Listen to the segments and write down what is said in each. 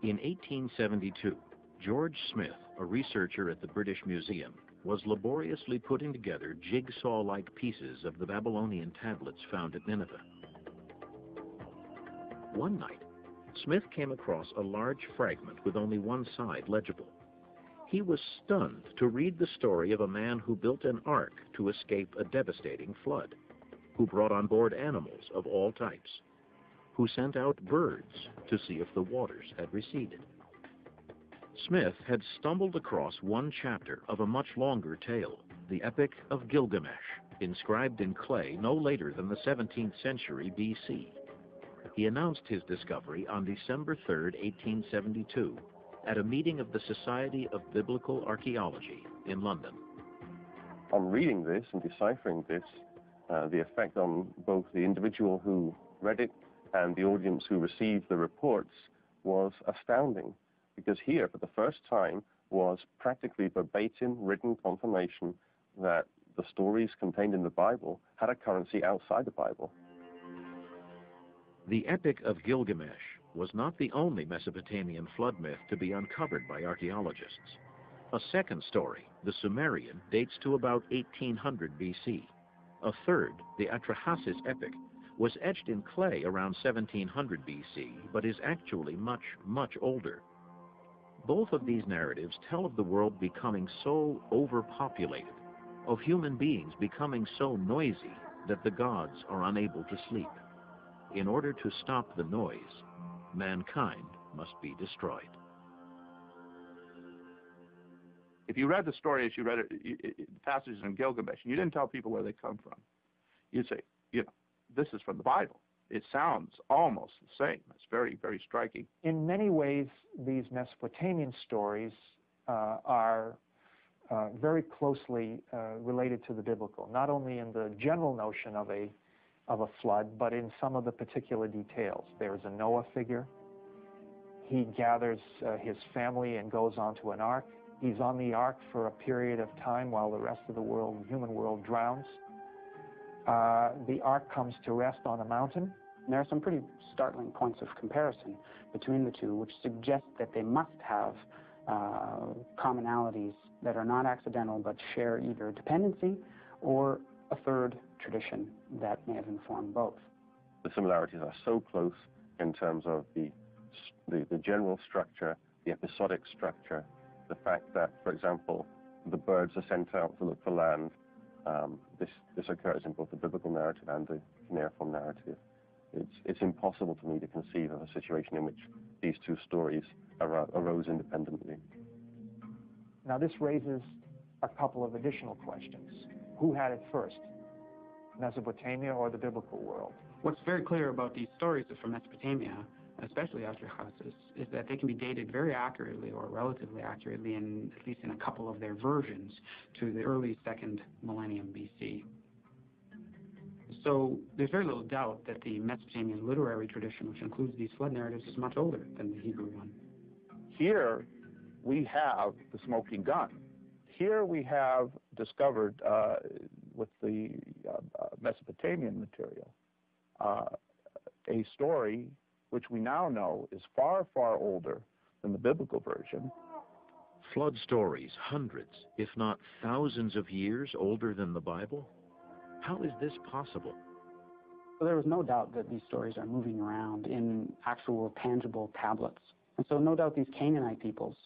In 1872, George Smith, a researcher at the British Museum, was laboriously putting together jigsaw-like pieces of the Babylonian tablets found at Nineveh. One night, Smith came across a large fragment with only one side legible. He was stunned to read the story of a man who built an ark to escape a devastating flood, who brought on board animals of all types, who sent out birds to see if the waters had receded. Smith had stumbled across one chapter of a much longer tale, the Epic of Gilgamesh, inscribed in clay no later than the 17th century BC. He announced his discovery on December 3, 1872, at a meeting of the Society of Biblical Archaeology in London. On reading this and deciphering this, the effect on both the individual who read it and the audience who received the reports was astounding, because here, for the first time, was practically verbatim written confirmation that the stories contained in the Bible had a currency outside the Bible. The Epic of Gilgamesh was not the only Mesopotamian flood myth to be uncovered by archaeologists. A second story, the Sumerian, dates to about 1800 BC. A third, the Atrahasis epic, was etched in clay around 1700 BC, but is actually much, much older. Both of these narratives tell of the world becoming so overpopulated, of human beings becoming so noisy that the gods are unable to sleep. In order to stop the noise, mankind must be destroyed. If you read the story as you read it, the passages in Gilgamesh, and you didn't tell people where they come from, you'd say, you know, this is from the Bible. It sounds almost the same. It's very, very striking. In many ways, these Mesopotamian stories are very closely related to the biblical, not only in the general notion of a flood, but in some of the particular details. There's a Noah figure. He gathers his family and goes onto an ark. He's on the ark for a period of time while the rest of the world, human world, drowns. The ark comes to rest on a mountain. And there are some pretty startling points of comparison between the two, which suggest that they must have commonalities that are not accidental but share either dependency or a third tradition that may have informed both. The similarities are so close in terms of the general structure, the episodic structure, the fact that, for example, the birds are sent out to look for land. This occurs in both the biblical narrative and the cuneiform narrative. It's impossible to me to conceive of a situation in which these two stories arose independently. Now this raises a couple of additional questions. Who had it first, Mesopotamia or the biblical world? What's very clear about these stories from Mesopotamia, especially Atrahasis, is that they can be dated very accurately, or relatively accurately, at least in a couple of their versions, to the early 2nd millennium BC. So there's very little doubt that the Mesopotamian literary tradition, which includes these flood narratives, is much older than the Hebrew one. Here we have the smoking gun. Here we have discovered, with the Mesopotamian material, a story which we now know is far, far older than the biblical version. Flood stories hundreds, if not thousands of years older than the Bible? How is this possible? So there was no doubt that these stories are moving around in actual tangible tablets. And so no doubt these Canaanite peoples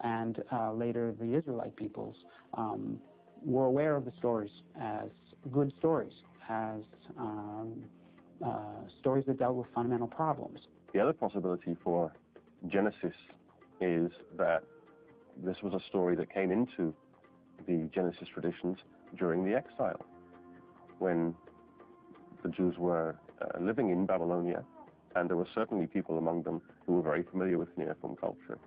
and later the Israelite peoples were aware of the stories as good stories, as stories that dealt with fundamental problems. The other possibility for Genesis is that this was a story that came into the Genesis traditions during the exile, when the Jews were living in Babylonia, and there were certainly people among them who were very familiar with cuneiform culture.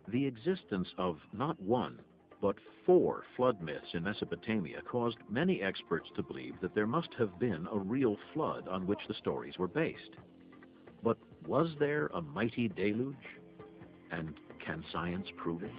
The existence of not one, but 4 flood myths in Mesopotamia caused many experts to believe that there must have been a real flood on which the stories were based. But was there a mighty deluge? And can science prove it?